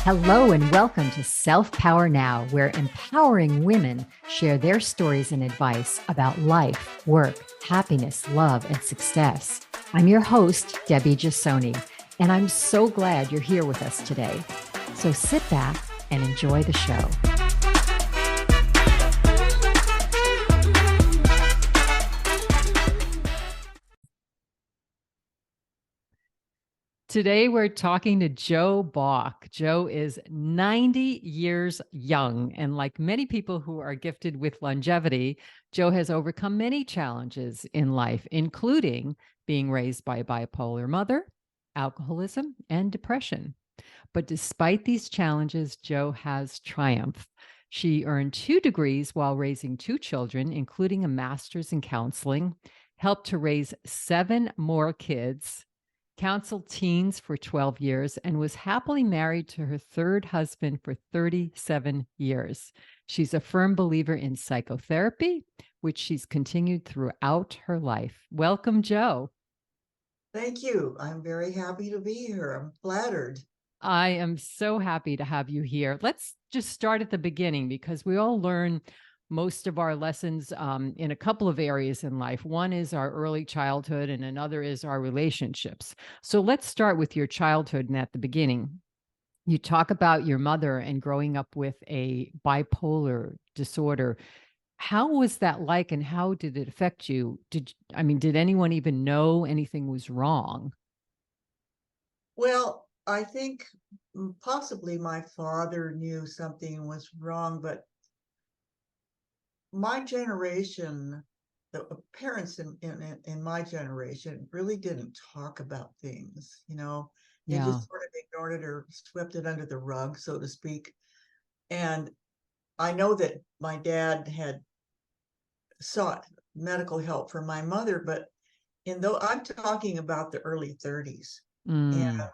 Hello and welcome to Self Power Now, where empowering women share their stories and advice about life, work, happiness, love, and success. I'm your host, Debbie Giussoni, and I'm so glad you're here with us today. So sit back and enjoy the show. Today, we're talking to Jo Balk. Jo is 90 years young, and like many people who are gifted with longevity, Jo has overcome many challenges in life, including being raised by a bipolar mother, alcoholism, and depression. But despite these challenges, Jo has triumphed. She earned 2 degrees while raising 2 children, including a master's in counseling, helped to raise 7 more kids, counseled teens for 12 years, and was happily married to her 3rd husband for 37 years. She's a firm believer in psychotherapy, which she's continued throughout her life. Welcome, Jo. Thank you. I'm very happy to be here. I'm flattered. I am so happy to have you here. Let's just start at the beginning because we all learn most of our lessons in a couple of areas in life. One is our early childhood, and another is our relationships. So let's start with your childhood and at the beginning. You talk about your mother and growing up with a bipolar disorder. How was that like, and how did it affect you? Did anyone even know anything was wrong? Well, I think possibly my father knew something was wrong, but my generation, the parents in my generation really didn't talk about things, they Yeah. just sort of ignored it or swept it under the rug, so to speak. And I know that my dad had sought medical help for my mother, but though I'm talking about the early 30s. And Mm.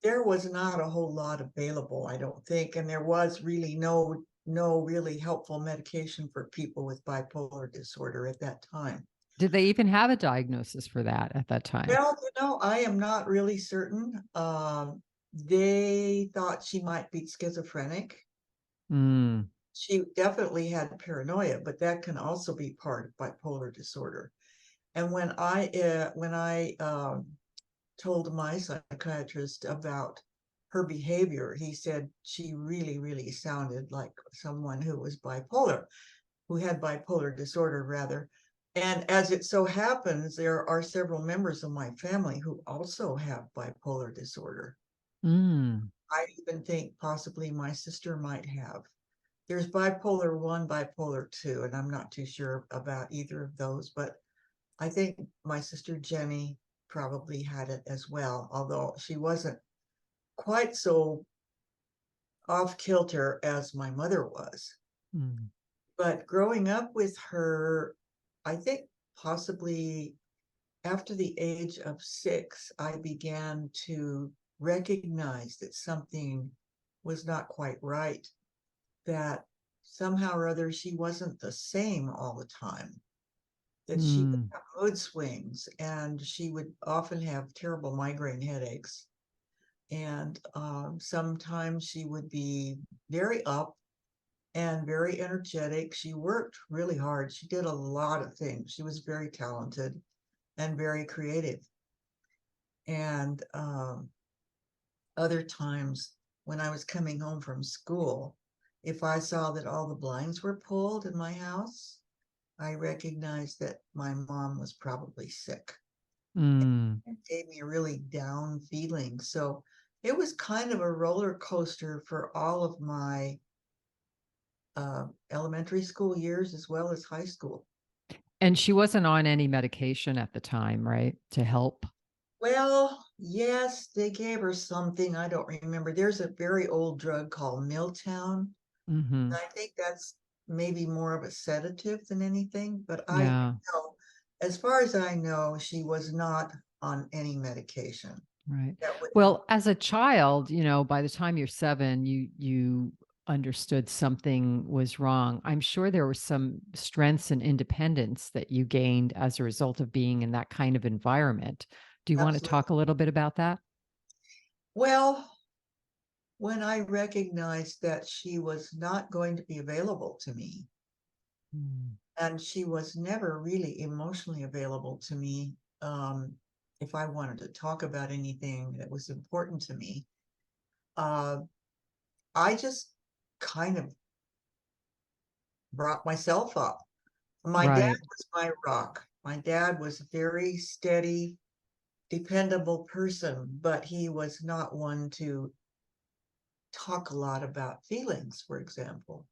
there was not a whole lot available, I don't think, and there was really no really helpful medication for people with bipolar disorder at that time. Did they even have a diagnosis for that at that time? Well, I am not really certain. They thought she might be schizophrenic. Mm. She definitely had paranoia, but that can also be part of bipolar disorder. And when I told my psychiatrist about her behavior, he said she really, really sounded like someone who had bipolar disorder, rather. And as it so happens, there are several members of my family who also have bipolar disorder. Mm. I even think possibly my sister might have. There's bipolar 1, bipolar 2, and I'm not too sure about either of those, but I think my sister Jenny probably had it as well, although she wasn't quite so off kilter as my mother was. Mm. But growing up with her, I think possibly after the age of 6, I began to recognize that something was not quite right, that somehow or other she wasn't the same all the time, that she would Mm. have mood swings and she would often have terrible migraine headaches. And sometimes she would be very up and very energetic. She worked really hard. She did a lot of things. She was very talented and very creative. And other times when I was coming home from school, if I saw that all the blinds were pulled in my house, I recognized that my mom was probably sick. Mm. It gave me a really down feeling. So it was kind of a roller coaster for all of my elementary school years as well as high school. And she wasn't on any medication at the time, right? To help? Well, yes, they gave her something. I don't remember. There's a very old drug called Milltown. Mm-hmm. I think that's maybe more of a sedative than anything. But I Yeah. know, as far as I know, she was not on any medication. Right. That would help. Well, as a child, by the time you're 7, you understood something was wrong. I'm sure there were some strengths and independence that you gained as a result of being in that kind of environment. Do you want to Absolutely. talk a little bit about that? Well, when I recognized that she was not going to be available to me, Mm. and she was never really emotionally available to me, if I wanted to talk about anything that was important to me. Uh, I just kind of brought myself up. My dad Right. was my rock. My dad was a very steady, dependable person, but he was not one to talk a lot about feelings, for example.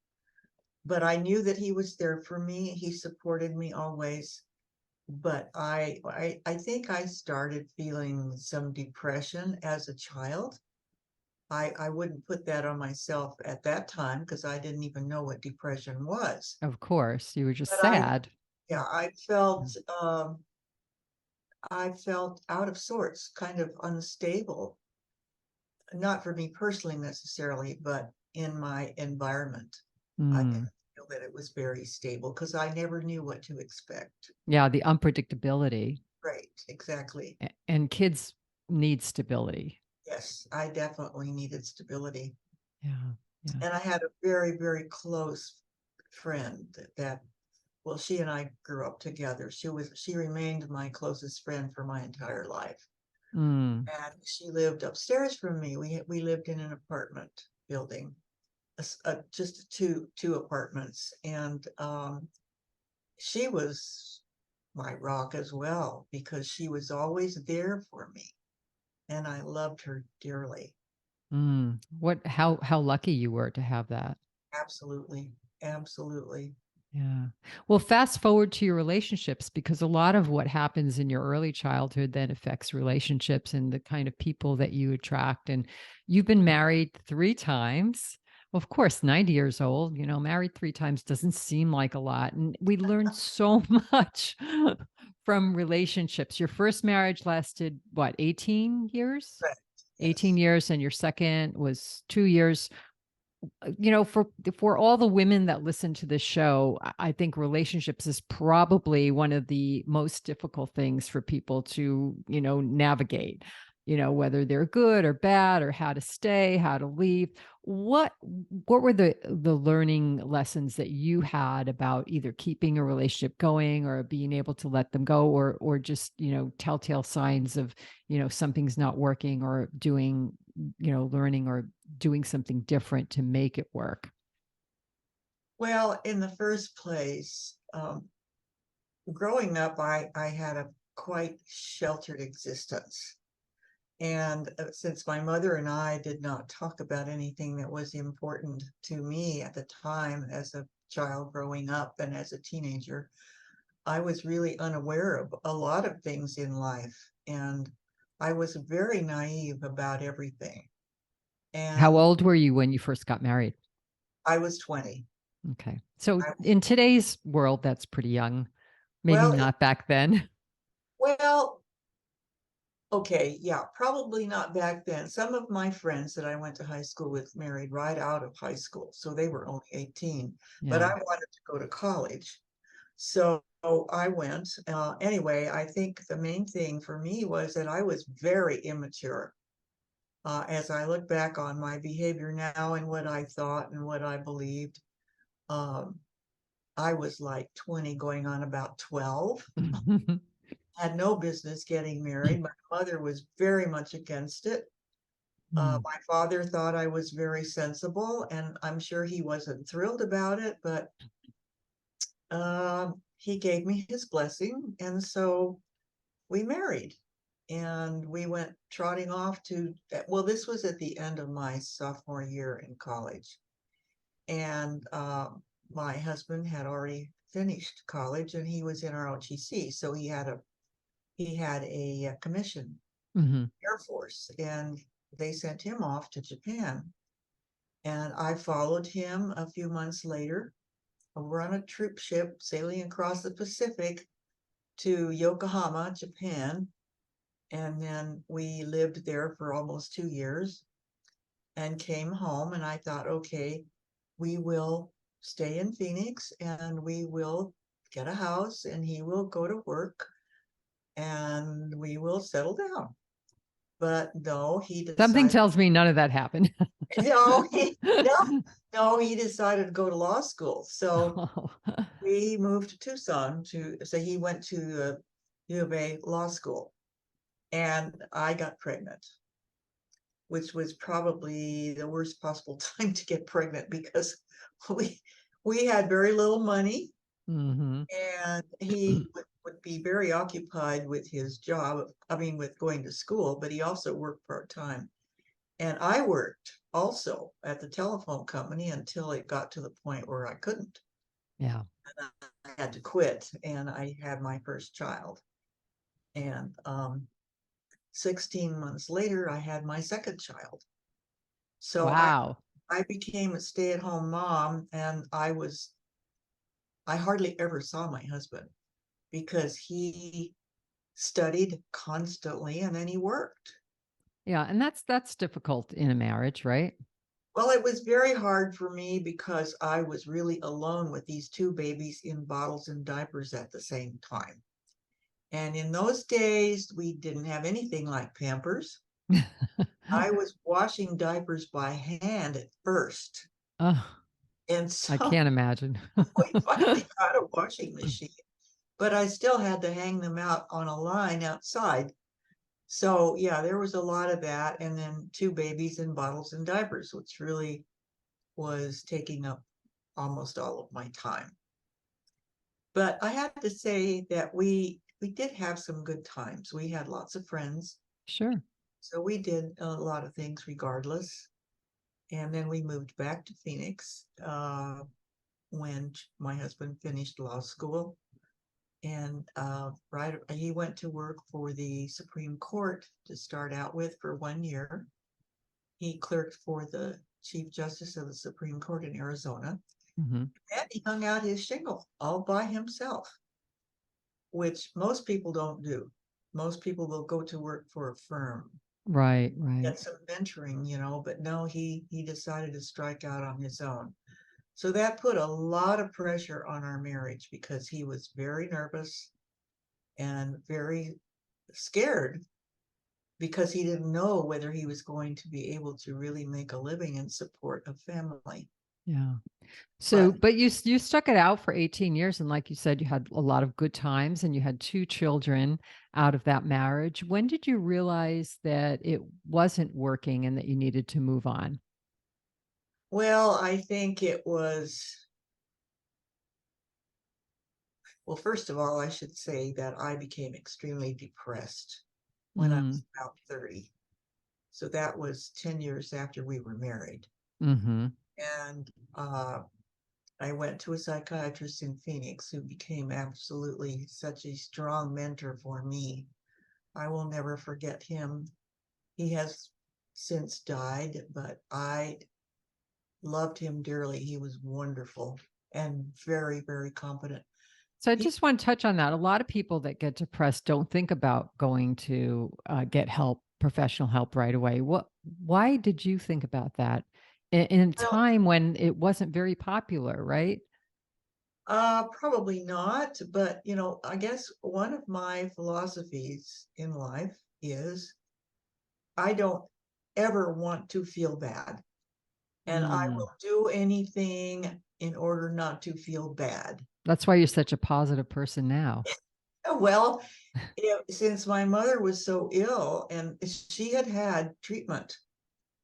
But I knew that he was there for me. He supported me always. But I think I started feeling some depression as a child. I wouldn't put that on myself at that time because I didn't even know what depression was. Of course. You were just But sad. yeah, Yeah. I felt out of sorts, kind of unstable. Not for me personally necessarily, but in my environment. I didn't Mm. feel that it was very stable because I never knew what to expect. Yeah, the unpredictability. Right, exactly. And kids need stability. Yes, I definitely needed stability. Yeah. Yeah. And I had a very, very close friend that, well, she and I grew up together. She remained my closest friend for my entire life. Mm. And she lived upstairs from me. We lived in an apartment building, just two apartments, and she was my rock as well because she was always there for me, and I loved her dearly. Mm. How lucky you were to have that. Absolutely, absolutely. Yeah. Well, fast forward to your relationships because a lot of what happens in your early childhood then affects relationships and the kind of people that you attract. And you've been married 3 times. Well, of course, 90 years old, married 3 times doesn't seem like a lot. And we learned so much from relationships. Your first marriage lasted what, 18 years? Right. 18 Yes. years, and your second was 2 years. For all the women that listen to this show, I think relationships is probably one of the most difficult things for people to, navigate, whether they're good or bad or how to stay, how to leave. What were the learning lessons that you had about either keeping a relationship going or being able to let them go or just, telltale signs of, something's not working or doing, learning or doing something different to make it work? Well, in the first place, growing up, I had a quite sheltered existence. And since my mother and I did not talk about anything that was important to me at the time as a child growing up and as a teenager, I was really unaware of a lot of things in life. And I was very naive about everything. How And old were you when you first got married? I was 20. Okay. So I was, in today's world, that's pretty young. Maybe well, not back then. well, okay, yeah, probably not back then. Some of my friends that I went to high school with married right out of high school, so they were only 18, but I Yeah. wanted to go to college. So I went. Anyway, I think the main thing for me was that I was very immature. As I look back on my behavior now and what I thought and what I believed, um, I was like 20 going on about 12. Had no business getting married. My mother was very much against it. Mm. My father thought I was very sensible, and I'm sure he wasn't thrilled about it, but he gave me his blessing. And so we married and we went trotting off to, well, this was at the end of my sophomore year in college. And my husband had already finished college and he was in ROTC. So he had a commission, Hmm. Air Force, and they sent him off to Japan. And I followed him a few months later. We're on a troop ship sailing across the Pacific to Yokohama, Japan. And then we lived there for almost 2 years and came home. And I thought, okay, we will stay in Phoenix and we will get a house and he will go to work and we will settle down. But no, he Something decided, tells me none of that happened. no, no, he decided to go to law school. So Oh, we moved to Tucson so he went to U of A law school, and I got pregnant, which was probably the worst possible time to get pregnant because we we had very little money, mhm. and he would be very occupied with his job. I mean, with going to school, but he also worked part-time. And I worked also at the telephone company until it got to the point where I couldn't. Yeah. I had to quit, and I had my first child. And 16 months later, I had my second child. So Wow. I became a stay-at-home mom, and I hardly ever saw my husband because he studied constantly and then he worked. Yeah, and that's difficult in a marriage, right? Well, it was very hard for me because I was really alone with these two babies in bottles and diapers at the same time. And in those days, we didn't have anything like Pampers. I was washing diapers by hand at first. Oh, And I so can't imagine. we finally got a washing machine, but I still had to hang them out on a line outside. So yeah, there was a lot of that. And then two babies in bottles and diapers, which really was taking up almost all of my time. But I have to say that we did have some good times. We had lots of friends. Sure. So we did a lot of things regardless. And then we moved back to Phoenix when my husband finished law school. And right, he went to work for the Supreme Court to start out with for 1 year. He clerked for the Chief Justice of the Supreme Court in Arizona. Mhm. And he hung out his shingle all by himself, which most people don't do. Most people will go to work for a firm, Right, right. get some mentoring, but no, he decided to strike out on his own. So that put a lot of pressure on our marriage because he was very nervous and very scared because he didn't know whether he was going to be able to really make a living and support a family. Yeah. So, But but you stuck it out for 18 years, and like you said, you had a lot of good times and you had two children out of that marriage. When did you realize that it wasn't working and that you needed to move on? well, I think it was, well, first of all, I should say that I became extremely depressed when I Mm, was about 30. So that was 10 years after we were married. mhm. And I went to a psychiatrist in Phoenix who became absolutely such a strong mentor for me. I will never forget him. He has since died, but I loved him dearly. He was wonderful and very, very competent. So I He, just want to touch on that. A lot of people that get depressed don't think about going to get help, professional help right away. Why did you think about that in a well, time when it wasn't very popular, right? probably not, but I guess one of my philosophies in life is I don't ever want to feel bad, and I Mm. will do anything in order not to feel bad. That's why you're such a positive person now. Well, since my mother was so ill and she had had treatment,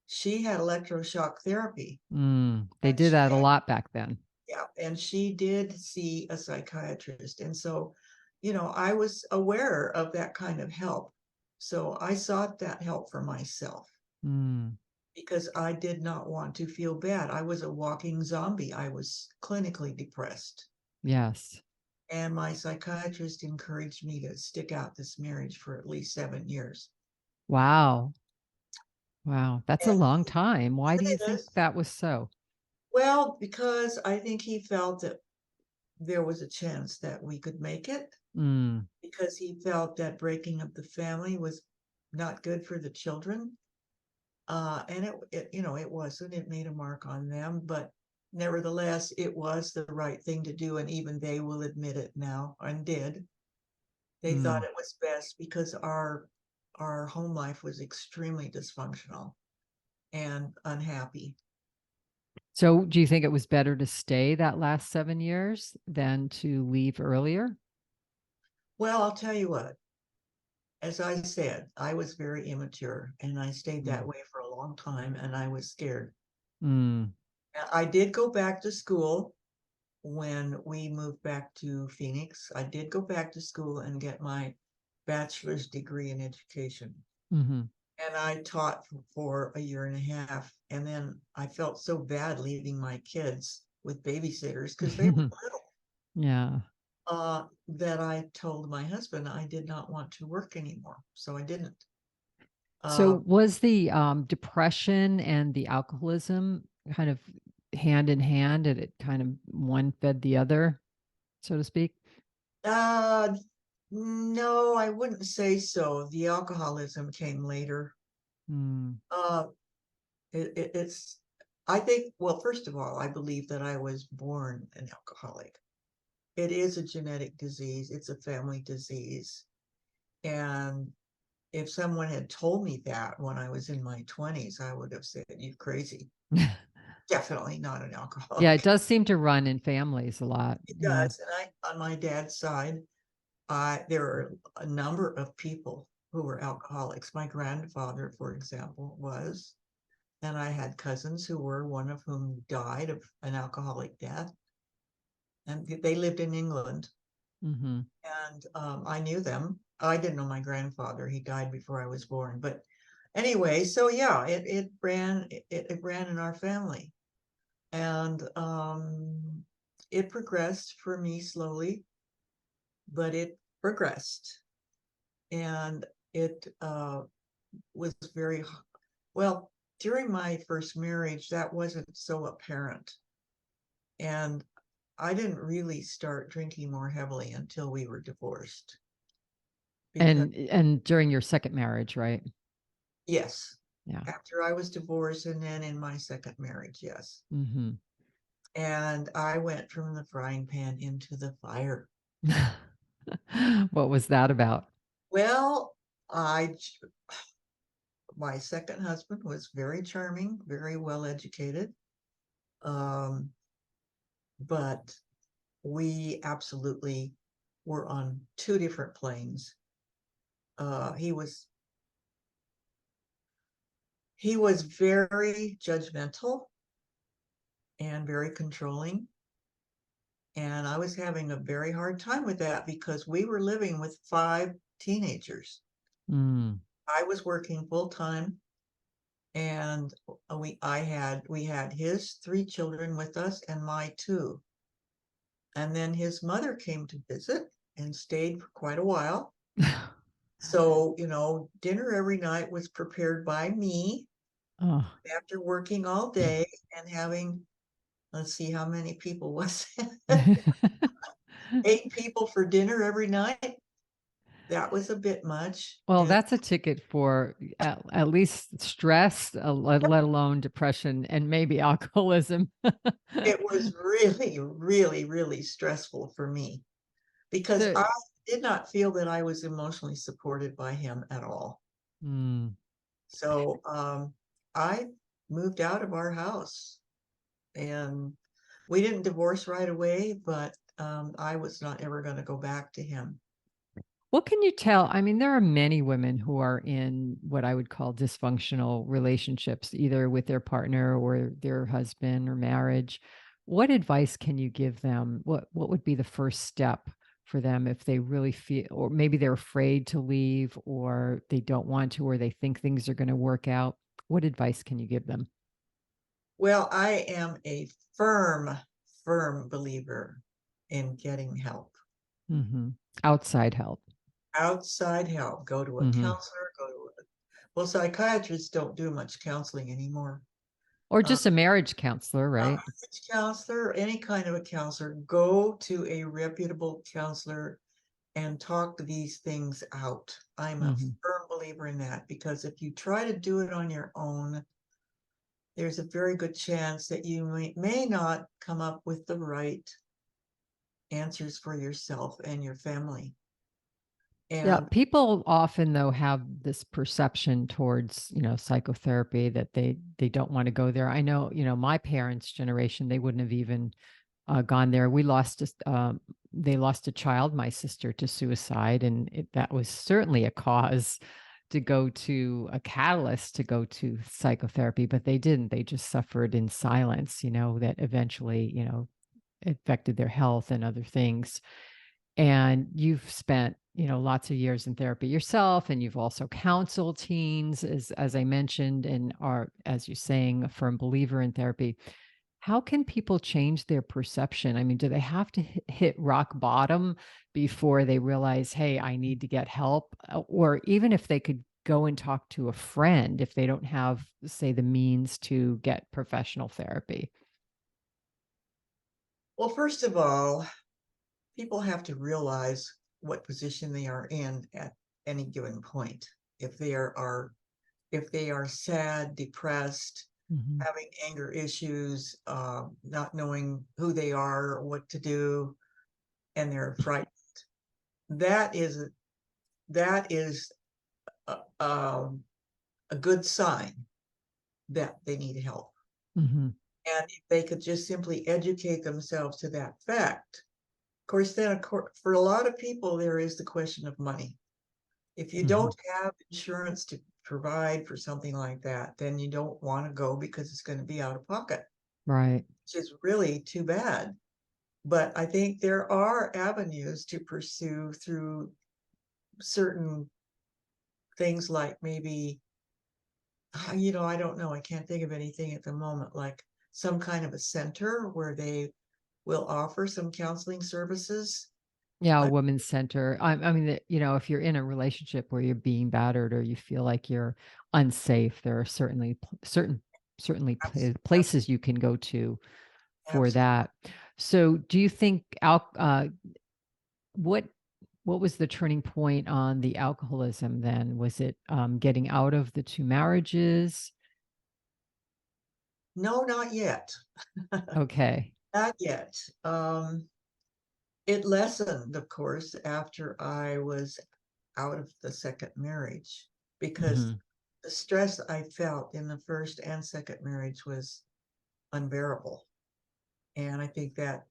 she had electroshock therapy, They and did she that a had, lot back then. yeah, and she did see a psychiatrist. And so, I was aware of that kind of help. So I sought that help for myself Mm. because I did not want to feel bad. I was a walking zombie. I was clinically depressed. Yes. And my psychiatrist encouraged me to stick out this marriage for at least 7 years. Wow. Wow. That's a And long time. Why do you it think is, that was so? well, because I think he felt that there was a chance that we could make it, Mm. because he felt that breaking up the family was not good for the children. And it wasn't. It made a mark on them, but nevertheless, it was the right thing to do, and even they will admit it now, and did. They thought Mm. it was best because our home life was extremely dysfunctional and unhappy. So, do you think it was better to stay that last 7 years than to leave earlier? Well, I'll tell you what, as I said, I was very immature and I stayed that Mm. way for a long time and I was scared. Mm. I did go back to school when we moved back to Phoenix. I did go back to school and get my bachelor's degree in education. Mhm. And I taught for a year and a half. And then I felt so bad leaving my kids with babysitters because they were little, Yeah. that I told my husband I did not want to work anymore. So I didn't. So, Uh, was the, depression and the alcoholism kind of hand in hand, and it kind of one fed the other, so to speak? uh, no, I wouldn't say so. The alcoholism came later. Mm. Uh, it's, I think, well, first of all, I believe that I was born an alcoholic. It is a genetic disease, it's a family disease. And if someone had told me that when I was in my 20s, I would have said, "You crazy." Definitely not an Yeah, it alcoholic. does seem to run in families a lot. It Yeah. does. And on my dad's side, there are a number of people who were alcoholics. My grandfather, for example, was, and I had cousins who were, one of whom died of an alcoholic death. And they lived in England. Mhm. And I knew them. I didn't know my grandfather. He died before I was born. But anyway, so yeah, it ran in our family. And it progressed for me slowly, but it progressed. And it was very well during my first marriage, that wasn't so apparent. And I didn't really start drinking more heavily until we were divorced. Because, And during your second marriage, right? yes, Yeah. after I was divorced and then in my second marriage, yes. Mhm. And I went from the frying pan into the fire. What was that about? Well, I my second husband was very charming, very well educated. Um, but we absolutely were on two different planes. He was very judgmental and very controlling. And I was having a very hard time with that because we were living with five teenagers. Mm. I was working full time and we had his three children with us and my two. And then his mother came to visit and stayed for quite a while. So, dinner every night was prepared by me Oh. after working all day and having, let's see, how many people was it? 8 people for dinner every night. That was a bit much. Well, And that's a ticket for at least stress, let alone depression and maybe alcoholism. it was really, really, really stressful for me because The I did not feel that I was emotionally supported by him at all. mm. So I moved out of our house and we didn't divorce right away, but I was not ever going to go back to him. What can you tell? I mean, there are many women who are in what I would call dysfunctional relationships, either with their partner or their husband or marriage. What advice can you give them? What would be the first step for them if they really feel, or maybe they're afraid to leave, or they don't want to, or they think things are going to work out? What advice can you give them? Well, I am a firm, firm believer in getting help. Hmm. Outside help. Outside help. Go to a Hmm. counselor, well, psychiatrists don't do much counseling anymore. Or Uh, just a marriage counselor, a right? marriage counselor, any kind of a counselor, go to a reputable counselor and talk these things out. I'm a Hmm. firm believer in that because if you try to do it on your own, there's a very good chance that you may not come up with the right answers for yourself and your family. Yeah, And people often though have this perception towards, psychotherapy that they don't want to go there. I know, my parents' generation, they wouldn't have even gone there. They lost a child, my sister, to suicide, and that was certainly a cause to go to a catalyst to go to psychotherapy, but they didn't. They just suffered in silence, that eventually, affected their health and other things. And you've spent, lots of years in therapy yourself, and you've also counseled teens, as I mentioned, and are, as you're saying, a firm believer in therapy. How can people change their perception? I mean, do they have to hit rock bottom before they realize, hey, I need to get help? Or even if they could go and talk to a friend, if they don't have, say, the means to get professional therapy? well, first of all, people have to realize what position they are in at any given point. If if they are sad, depressed, Hmm. having anger issues, not knowing who they are or what to do, and they're frightened, that is that is a, a good sign that they need help. Hmm. And if they could just simply educate themselves to that fact, of course, then for a lot of people, there is the question of money. If you Hmm. don't have insurance to provide for something like that, then you don't want to go because it's going to be out of pocket, Right. which is really too bad. But I think there are avenues to pursue through certain things like maybe, I don't know, I can't think of anything at the moment, like some kind of a center where they will offer some counseling services. Yeah, a I, women's center. I mean, if you're in a relationship where you're being battered or you feel like you're unsafe, there are certainly places you can go to for absolutely. that. So, do you think what what was the turning point on the alcoholism then? Was it getting out of the two marriages? No, not yet. Okay. Not yet. It lessened, of course, after I was out of the second marriage because Hmm. the stress I felt in the first and second marriage was unbearable. And I think that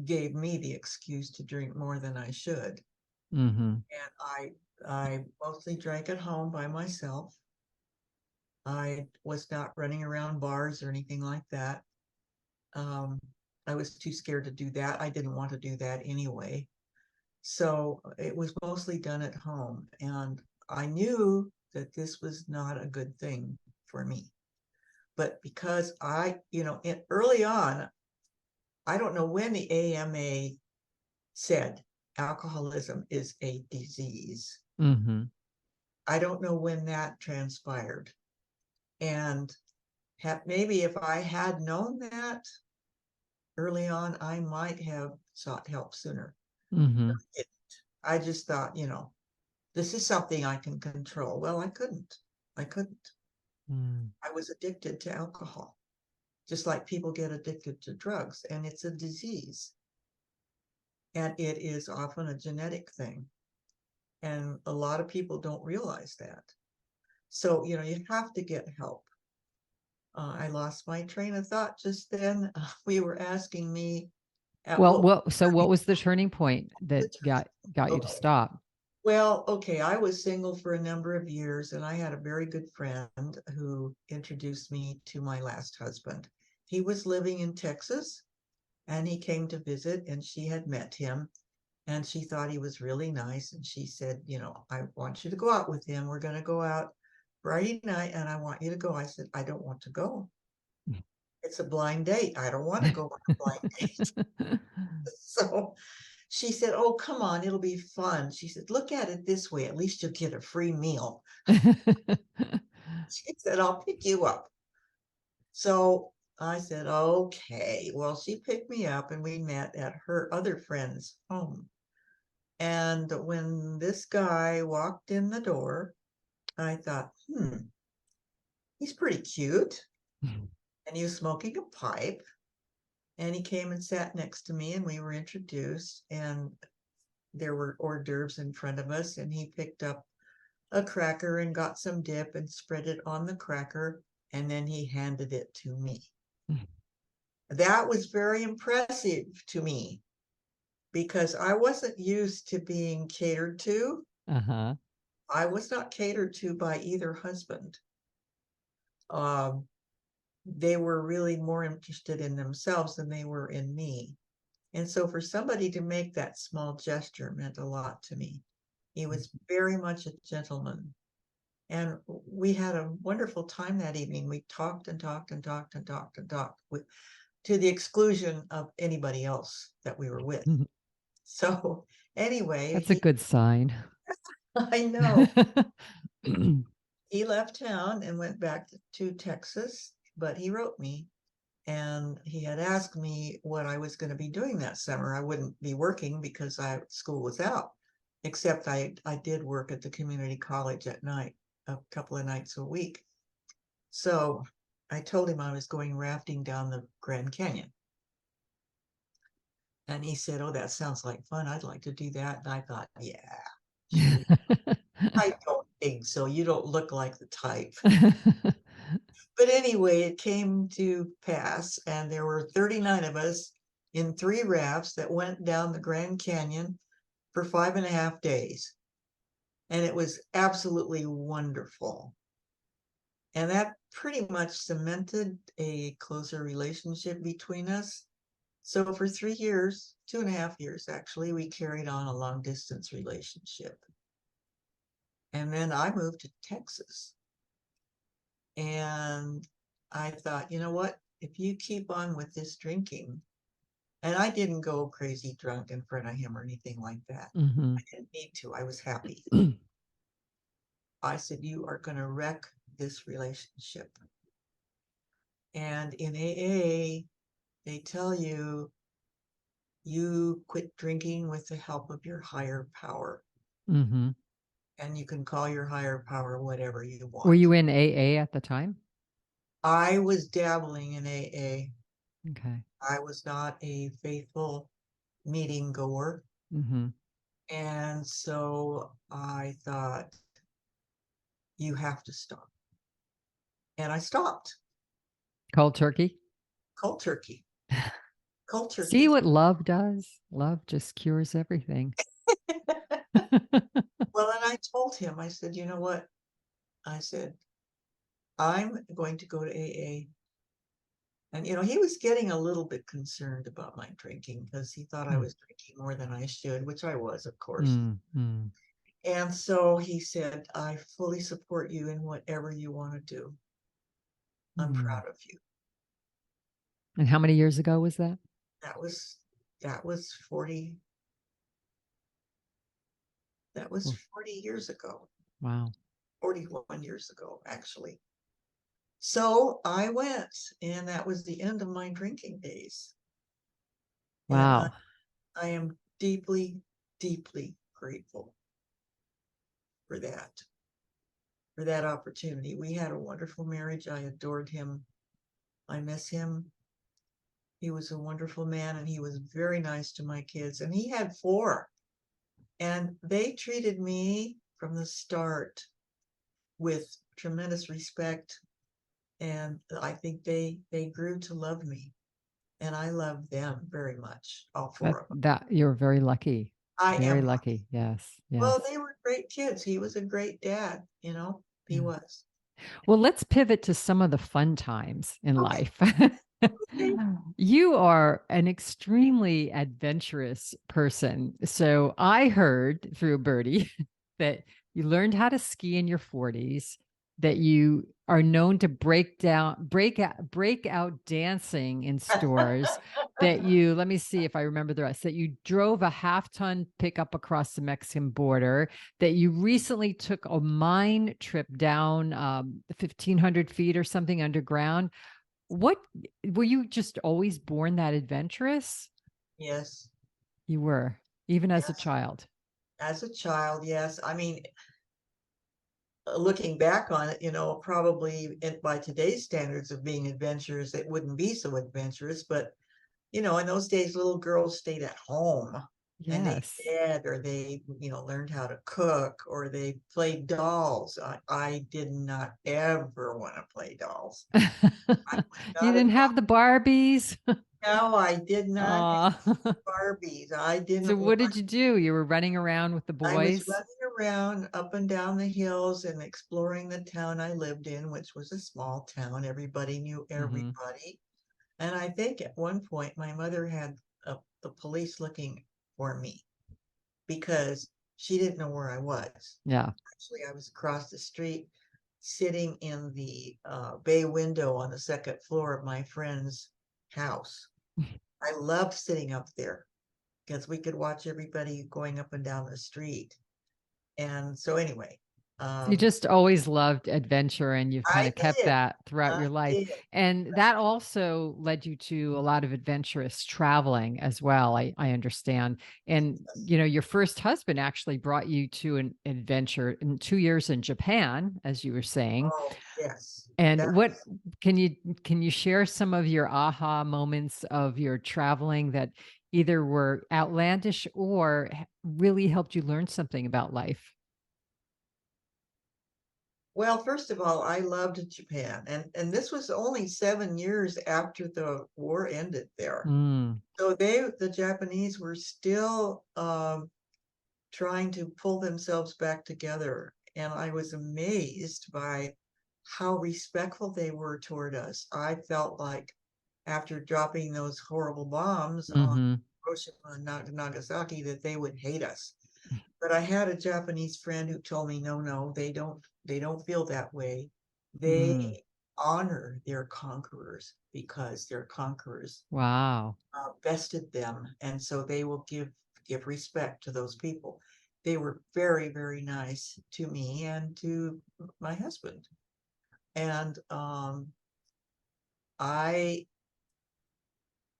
gave me the excuse to drink more than I should. Hmm. And I mostly drank at home by myself. I was not running around bars or anything like that. Um, I was too scared to do that. I didn't want to do that anyway. So it was mostly done at home. And I knew that this was not a good thing for me. But because early on, I don't know when the AMA said alcoholism is a disease. Hmm. I don't know when that transpired. And maybe if I had known that early on, I might have sought help sooner. Hmm. I just thought, this is something I can control. Well, I couldn't. I couldn't. Mm. I was addicted to alcohol, just like people get addicted to drugs, and it's a disease. And it is often a genetic thing. And a lot of people don't realize that. So, you have to get help. I lost my train of thought just then. We were asking me at Well, what what was the turning point that the turning. got you to Okay. stop? Well, okay, I was single for a number of years, and I had a very good friend who introduced me to my last husband. He was living in Texas, and he came to visit, and she had met him, and she thought he was really nice. And she said, I want you to go out with him. We're going to go out Friday night, and I want you to go. I said, I don't want to go. It's a blind date. I don't want to go on a blind date. So she said, oh, come on, it'll be fun. She said, look at it this way. At least you'll get a free meal. She said, I'll pick you up. So I said, okay. Well, she picked me up and we met at her other friend's home. And when this guy walked in the door, I thought, he's pretty cute. And he was smoking a pipe. And he came and sat next to me and we were introduced. And there were hors d'oeuvres in front of us, and he picked up a cracker and got some dip and spread it on the cracker, and then he handed it to me. That was very impressive to me because I wasn't used to being catered to. Uh-huh. I was not catered to by either husband. Um, they were really more interested in themselves than they were in me. And so for somebody to make that small gesture meant a lot to me. He was very much a gentleman. And we had a wonderful time that evening. We talked and talked and talked and talked and talked to the exclusion of anybody else that we were with. So anyway, That's a good sign. I know he left town and went back to Texas, but he wrote me and he had asked me what I was going to be doing that summer. I wouldn't be working because school was out, except I did work at the community college at night, a couple of nights a week. So I told him I was going rafting down the Grand Canyon. And he said, "Oh, that sounds like fun. I'd like to do that." And I thought, yeah, sure. I don't think so. You don't look like the type. But anyway, it came to pass, and there were 39 of us in 3 rafts that went down the Grand Canyon for 5.5 days. And it was absolutely wonderful. And that pretty much cemented a closer relationship between us. So for 3 years, 2.5 years actually, we carried on a long distance relationship. And then I moved to Texas. And I thought, you know what? If you keep on with this drinking, and I didn't go crazy drunk in front of him or anything like that. Mhm. I didn't need to. I was happy. I said, you are going to wreck this relationship. And in AA, they tell you, you quit drinking with the help of your higher power. Mhm. And you can call your higher power whatever you Were want. you in AA at the time? I was dabbling in AA. Okay. I was not a faithful meeting goer. Mhm. And so I thought, you have to stop. And I stopped. Cold turkey? Cold turkey. Cold See turkey. what love does? Love just cures everything. Well, and I told him, I said, you know what? I said, I'm going to go to AA. And, he was getting a little bit concerned about my drinking because he thought I Mm, was drinking more than I should, which I was, of course. mm, mm, And so he said, I fully support you in whatever you want to do. I'm mm. proud of you. And how many years ago was that? That was that was 40 that was Oh, 40 years ago. wow. 41 years ago, actually. So I went, and that was the end of my drinking days. And Wow. I am deeply, deeply grateful for that opportunity. We had a wonderful marriage. I adored him. I miss him. He was a wonderful man, and he was very nice to my kids. And he had 4, and they treated me from the start with tremendous respect. And I think they grew to love me, and I love them very much, all 4 of them. That you're very lucky. I Very am lucky. Yes. Well, Yes. they were great kids. He was a great dad, he Yeah. was. Well, let's pivot to some of the fun times in Okay, life. okay. You are an extremely adventurous person. So I heard through a birdie that you learned how to ski in your 40s, that you are known to break out dancing in stores, that you, let me see if I remember the rest, that you drove a half-ton pickup across the Mexican border, that you recently took a mine trip down 1,500 feet or something underground. What were you just always born that adventurous? Yes, You were, even as a yes. child. As a child, yes. I mean, looking back on it, probably by today's standards of being adventurous, it wouldn't be so adventurous. But, in those days, little girls stayed at home. and they Yes. read, or they, learned how to cook, or they played dolls. I did not ever want to play dolls. I was You not a didn't have the Barbies? No, I did not have Aw. Barbies. I So didn't what want did you do? You were running around with the I was boys? running around up and down the hills and exploring the town I lived in, which was a small town. Everybody knew Mhm. everybody. And I think at one point my mother had the police looking for me because she didn't know where I was. Yeah. Actually, I was across the street sitting in the bay window on the second floor of my friend's house. I loved sitting up there because we could watch everybody going up and down the street. And so anyway, You um, just always loved adventure and you've kind I of kept did. that throughout I your life. did. And that also led you to a lot of adventurous traveling as well, I understand. And, Yes. your first husband actually brought you to an adventure in 2 years in Japan, as you were saying. Oh, yes. And That what was, can you share some of your aha moments of your traveling that either were outlandish or really helped you learn something about life? well, first of all, I loved Japan, and this was only 7 years after the war ended there. Mm, So the Japanese were still trying to pull themselves back together, and I was amazed by how respectful they were toward us. I felt like after dropping those horrible bombs on mhm. Hiroshima and Nagasaki that they would hate us. But I had a Japanese friend who told me, no, no, they don't feel that way. Mm, They honor their conquerors because their conquerors wow. bested them, and so they will give respect to those people. They were very, very nice to me and to my husband. And I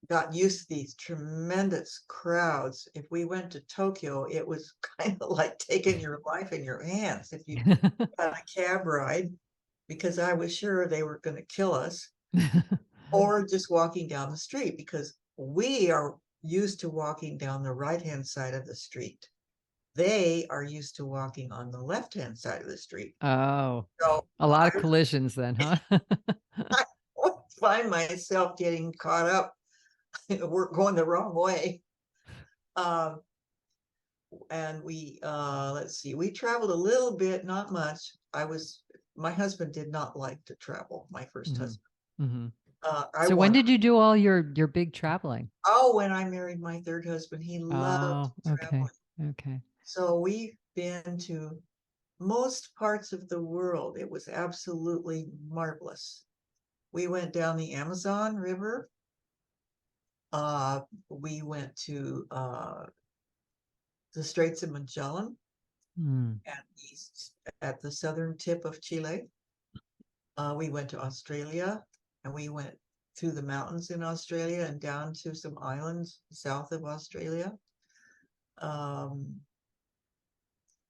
got used to these tremendous crowds. If we went to Tokyo, it was kind of like taking your life in your hands if you had a cab ride, because I was sure they were going to kill us, or just walking down the street because we are used to walking down the right-hand side of the street. They are used to walking on the left-hand side of the street. Oh, So a lot I, of collisions then, huh? I would find myself getting caught up. We're going the wrong way. Um, and let's see, we traveled a little bit, not much. My husband did not like to travel, my first Mhm, husband. mhm. I So when wanted did you do all your big traveling? Oh, when I married my third husband, he loved Oh, okay. traveling. Okay. So we've been to most parts of the world. It was absolutely marvelous. We went down the Amazon River. Uh, we went to the Straits of Magellan Mm. at at the southern tip of Chile. We went to Australia, and we went through the mountains in Australia and down to some islands south of Australia. Um,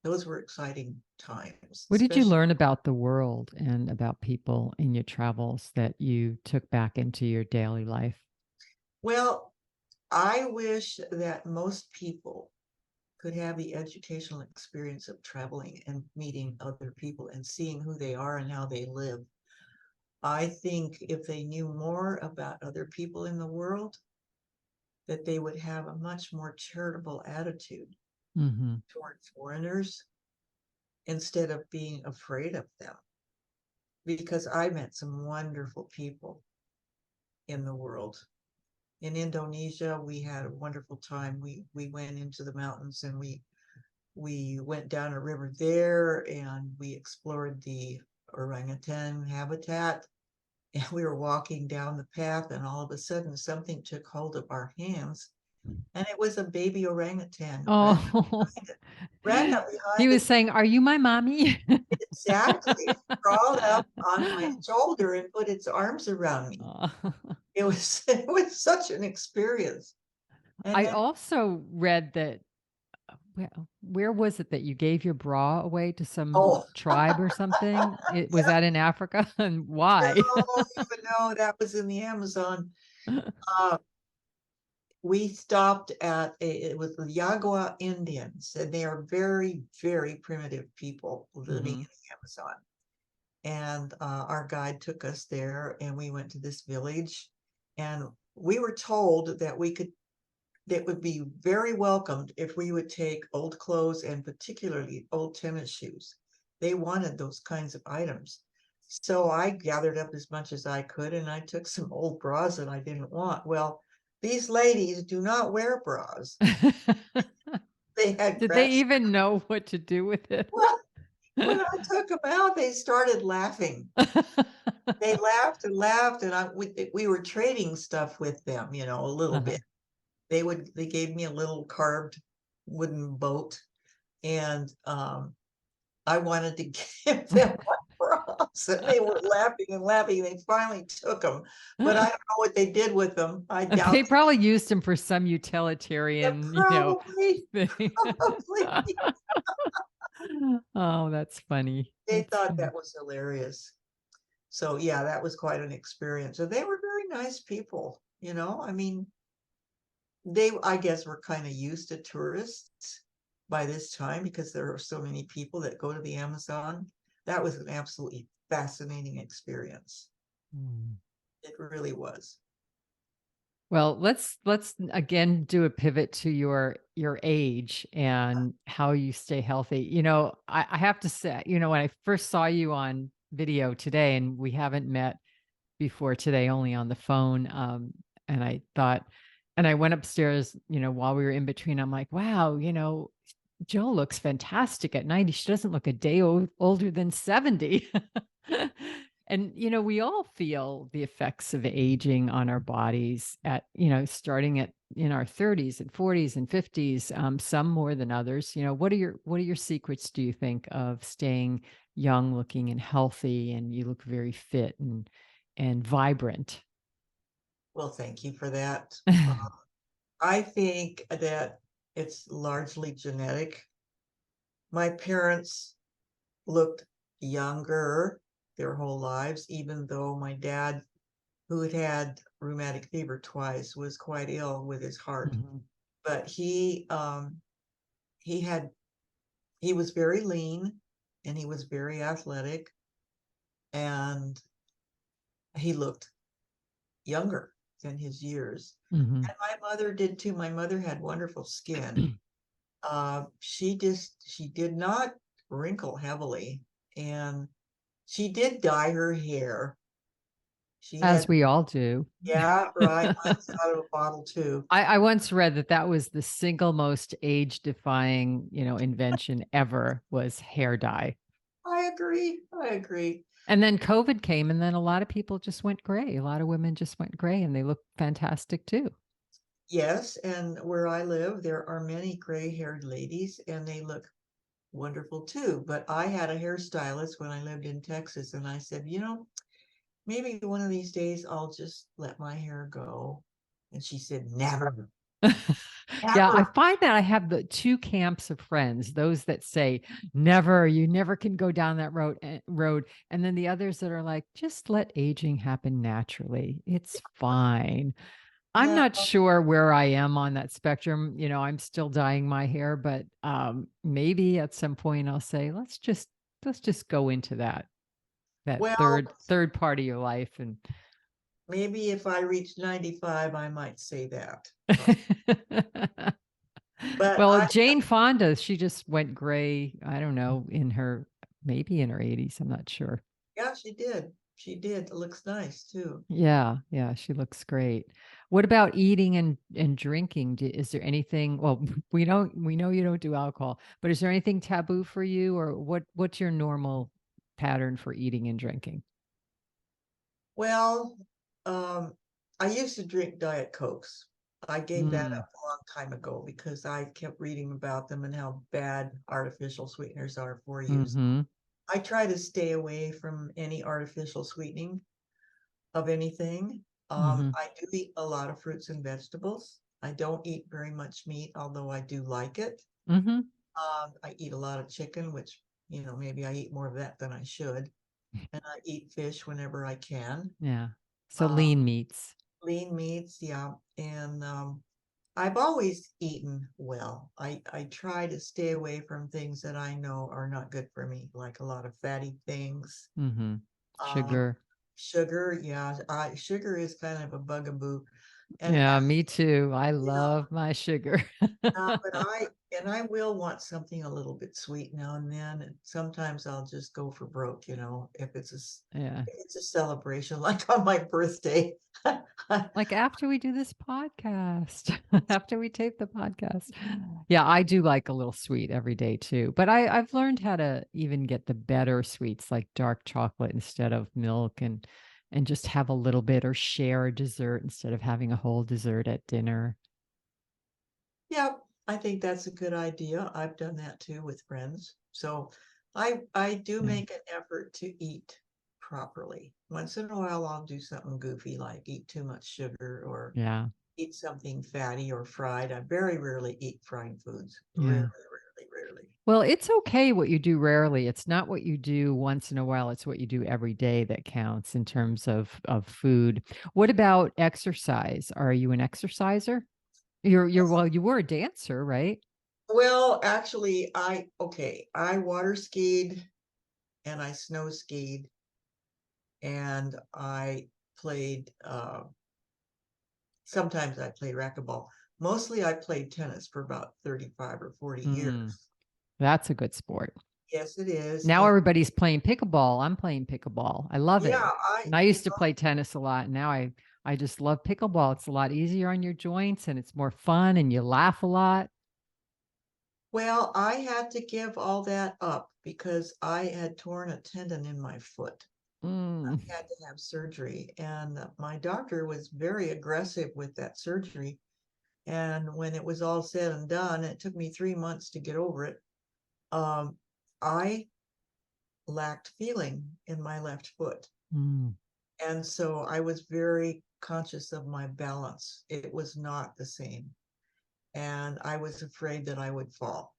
those were exciting times, What did you especially. learn about the world and about people in your travels that you took back into your daily life? Well, I wish that most people could have the educational experience of traveling and meeting other people and seeing who they are and how they live. I think if they knew more about other people in the world, that they would have a much more charitable attitude Mhm. toward foreigners instead of being afraid of them. Because I met some wonderful people in the world. In Indonesia, we had a wonderful time. We went into the mountains, and we went down a river there, and we explored the orangutan habitat. And we were walking down the path, and all of a sudden something took hold of our hands, and it was a baby orangutan Oh, ran up he behind was us. saying, "Are you my mommy?" Exactly. Crawled up on my shoulder and put its arms around me. Aw. It was it was such an experience. And I then, also read that where was it that you gave your bra away to some oh, tribe or something? It was yeah, that in Africa, and why? no, that was in the Amazon. Uh, We stopped at it was the Yagua Indians, and they are very, very primitive people living in Hmm. the Amazon. And our guide took us there, and we went to this village, and we were told that that would be very welcomed if we would take old clothes and particularly old tennis shoes. They wanted those kinds of items. So I gathered up as much as I could, and I took some old bras that I didn't want. Well, these ladies do not wear bras. They had Did they crafts. even know what to do with it? Well, when I took them out, they started laughing. They laughed and laughed, and we were trading stuff with them, a little Uh-huh. bit. They gave me a little carved wooden boat, and I wanted to give them my bras, and they were laughing and laughing. They finally took them, but I don't know what they did with them. I doubt They probably used him for some they utilitarian, probably, thing. probably Oh, that's funny. they That's thought funny. that was hilarious. So yeah, that was quite an experience. And they were very nice people, I mean, they, I guess, were kind of used to tourists by this time because there are so many people that go to the Amazon. That was an absolutely fascinating experience. Mm. It really was. Well, let's again do a pivot to your age and how you stay healthy. I have to say, when I first saw you on video today, and we haven't met before today, only on the phone. And I thought, and I went upstairs, while we were in between, I'm like, wow, Joe looks fantastic at 90. She doesn't look a day older than 70. And, we all feel the effects of aging on our bodies starting at in our 30s and 40s and 50s, some more than others. What are your secrets, do you think, of staying young looking and healthy, and you look very fit and vibrant? Well, thank you for that. I think that it's largely genetic. My parents looked younger their whole lives, even though my dad, who had had rheumatic fever twice, was quite ill with his heart. Mhm. But he had he was very lean, and he was very athletic, and he looked younger than his years. Mhm. And my mother did too. My mother had wonderful skin. She did not wrinkle heavily, and she did dye her hair. She As had, we all do. yeah, right. Mine's out of a bottle too. I once read that was the single most age-defying, invention ever, was hair dye. I agree. I agree. And then COVID came, and then a lot of people just went gray. A lot of women just went gray, and they look fantastic too. Yes, and where I live, there are many gray-haired ladies, and they look wonderful too. But I had a hairstylist when I lived in Texas, and I said, maybe one of these days I'll just let my hair go. And she said, never, Yeah, I never. find that I have the two camps of friends, those that say, never, you never can go down that road. And then the others that are like, just let aging happen naturally. It's fine. I'm No, not sure where I am on that spectrum. I'm still dyeing my hair, but maybe at some point I'll say, let's just go into that well, third part of your life. And maybe if I reach 95, I might say that. But well, I, Jane Fonda, she just went gray, I don't know, maybe in her 80s. I'm not sure. yeah, she did. She did. It looks nice too. Yeah, yeah, she looks great. What about eating and drinking? Is there anything? Well, we know you don't do alcohol, but is there anything taboo for you, or what's your normal pattern for eating and drinking? Well, um, I used to drink Diet Cokes. I gave that Mm, up a long time ago because I kept reading about them and how bad artificial sweeteners are for you. mm-hmm, I try to stay away from any artificial sweetening of anything. mm-hmm, I do eat a lot of fruits and vegetables. I don't eat very much meat, although I do like it. mm-hmm. I eat a lot of chicken, which, maybe I eat more of that than I should. And I eat fish whenever I can. Yeah. So Uh, lean meats. lean meats, yeah. And I've always eaten well. I try to stay away from things that I know are not good for me, like a lot of fatty things. Mm-hmm. Um, Sugar. sugar, yeah, sugar is kind of a bugaboo. And Yeah, me too. I you know, love my sugar. but I will want something a little bit sweet now and then. And sometimes I'll just go for broke, if Yeah. if it's a celebration, like on my birthday. Like after we do this podcast, after we tape the podcast. Yeah, I do like a little sweet every day too. But I've learned how to even get the better sweets like dark chocolate instead of milk and just have a little bit or share a dessert instead of having a whole dessert at dinner. Yeah, I think that's a good idea. I've done that too with friends. So I do Yeah. make an effort to eat properly. Once in a while, I'll do something goofy like eat too much sugar or Yeah. eat something fatty or fried. I very rarely eat fried foods. Rarely, Yeah. rarely, rarely. Well, it's okay what you do rarely. It's not what you do once in a while. It's what you do every day that counts in terms of food. What about exercise? Are you an exerciser? You're well, you were a dancer, right? Well, actually, I water skied and I snow skied and I played sometimes I played racquetball. Mostly I played tennis for about 35 or 40 Mm, years. that's a good sport. Yes, it is. Now And everybody's playing pickleball. I'm playing pickleball. I love yeah, it. And I used to play tennis a lot. And now I just love pickleball. It's a lot easier on your joints and it's more fun and you laugh a lot. well, I had to give all that up because I had torn a tendon in my foot. Mm, I had to have surgery, and my doctor was very aggressive with that surgery. And when it was all said and done, it took me 3 months to get over it. Um, I lacked feeling in my left foot. mm, And so I was very conscious of my balance. It was not the same. And I was afraid that I would fall.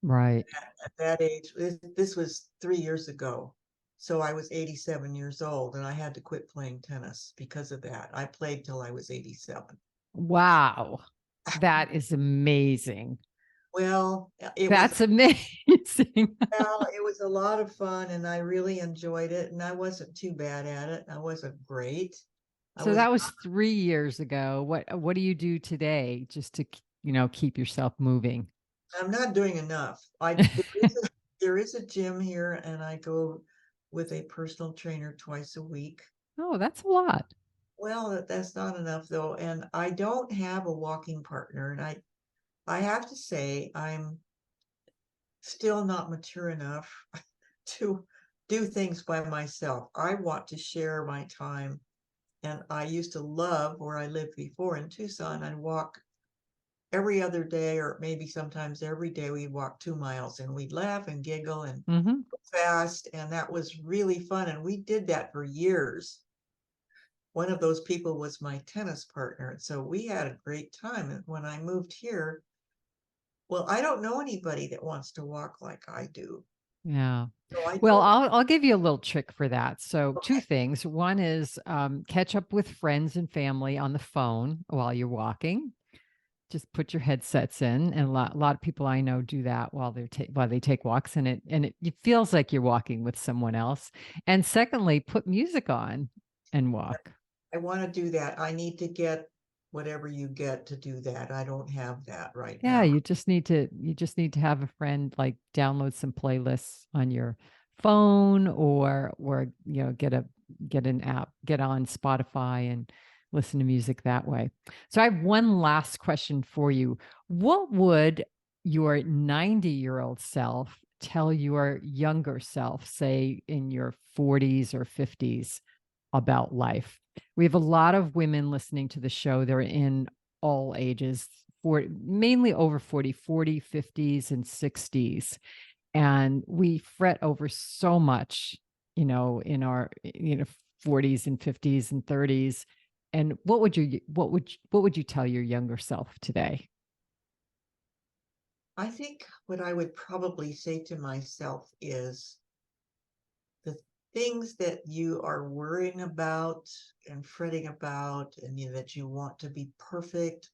right. At that age, this was 3 years ago. So I was 87 years old and I had to quit playing tennis because of that. I played till I was 87. Wow. That is amazing. Well, That's amazing. it was a lot of fun and I really enjoyed it and I wasn't too bad at it. I wasn't great. I So was that was 3 years ago. What do you do today just to, keep yourself moving? I'm not doing enough. There is a gym here and I go with a personal trainer twice a week. Oh, that's a lot. Well, that's not enough though, and I don't have a walking partner, and I have to say I'm still not mature enough to do things by myself. I want to share my time, and I used to love where I lived before in Tucson. I'd walk every other day, or maybe sometimes every day. We'd walk 2 miles, and we'd laugh and giggle and Mhm. fast, and that was really fun. And we did that for years. One of those people was my tennis partner. And so we had a great time. And when I moved here, well, I don't know anybody that wants to walk like I do. Yeah. So I Well, told, I'll give you a little trick for that. So, two okay, things. One is catch up with friends and family on the phone while you're walking. Just put your headsets in, and a lot of people I know do that while while they take walks, and it feels like you're walking with someone else. And secondly, put music on and walk. I want to do that. I need to get whatever you get to do that. I don't have that right Yeah, now. you just need to have a friend like download some playlists on your phone or get an app, get on Spotify and listen to music that way. So I have one last question for you. What would your 90-year-old self tell your younger self, say in your 40s or 50s, about life? We have a lot of women listening to the show. They're in all ages, for mainly over 40, 40, 50s and 60s. And we fret over so much, in our 40s and 50s and 30s. And what would you tell your younger self today? I think what I would probably say to myself is the things that you are worrying about and fretting about, and that you want to be perfect.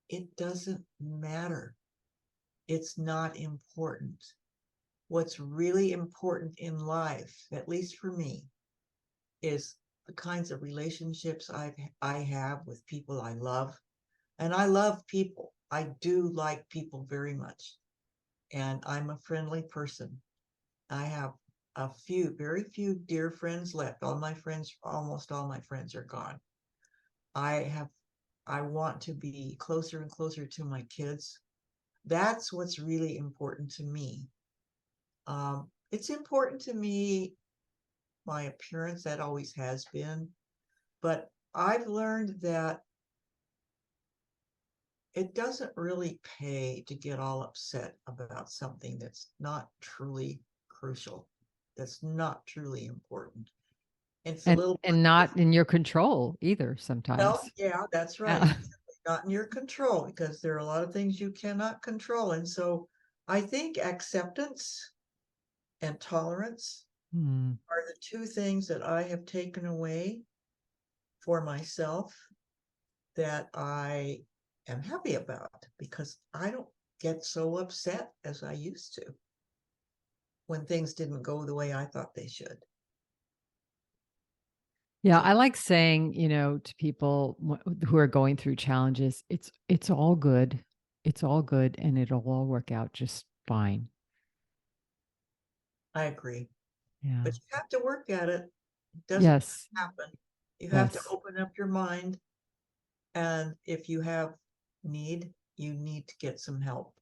it doesn't matter. It's not important. What's really important in life, at least for me, is the kinds of relationships I have with people I love. And I love people. I do like people very much. And I'm a friendly person. I have very few dear friends left. Almost all my friends are gone. I I want to be closer and closer to my kids. That's what's really important to me. It's important to me, my appearance, that always has been, but I've learned that it doesn't really pay to get all upset about something that's not truly crucial, that's not truly important. It's a little more And not difficult. in your control either Well, sometimes. yeah, that's right. Yeah. Exactly. Not in your control, because there are a lot of things you cannot control. And so I think acceptance and tolerance Hmm. are the two things that I have taken away for myself that I am happy about, because I don't get so upset as I used to when things didn't go the way I thought they should. Yeah, So I like saying, to people who are going through challenges, it's all good. It's all good and it'll all work out just fine. I agree. Yeah. But you have to work at it. It doesn't just Yes. happen. You have to Yes. open up your mind. And if you have need, you need to get some help.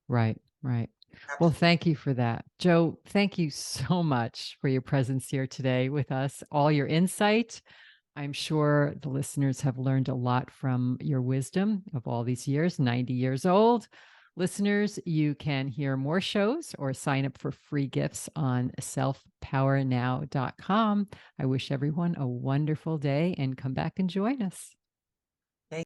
Right. Right. Well, Absolutely. thank you for that. Joe, thank you so much for your presence here today with us, all your insight. I'm sure the listeners have learned a lot from your wisdom of all these years, 90 years old. Listeners, you can hear more shows or sign up for free gifts on selfpowernow.com. I wish everyone a wonderful day and come back and join us. Thank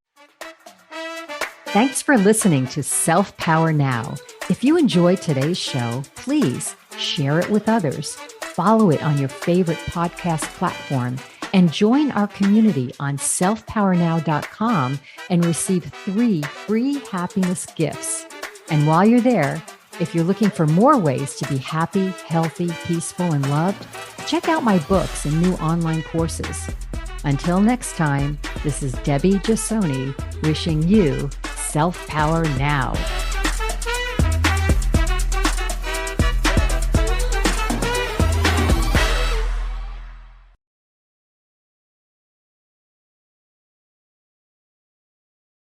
Thanks for listening to Self Power Now. If you enjoyed today's show, please share it with others, follow it on your favorite podcast platform, and join our community on selfpowernow.com and receive 3 free happiness gifts. And while you're there, if you're looking for more ways to be happy, healthy, peaceful, and loved, check out my books and new online courses. Until next time, this is Debbie Jasoni wishing you self-power now.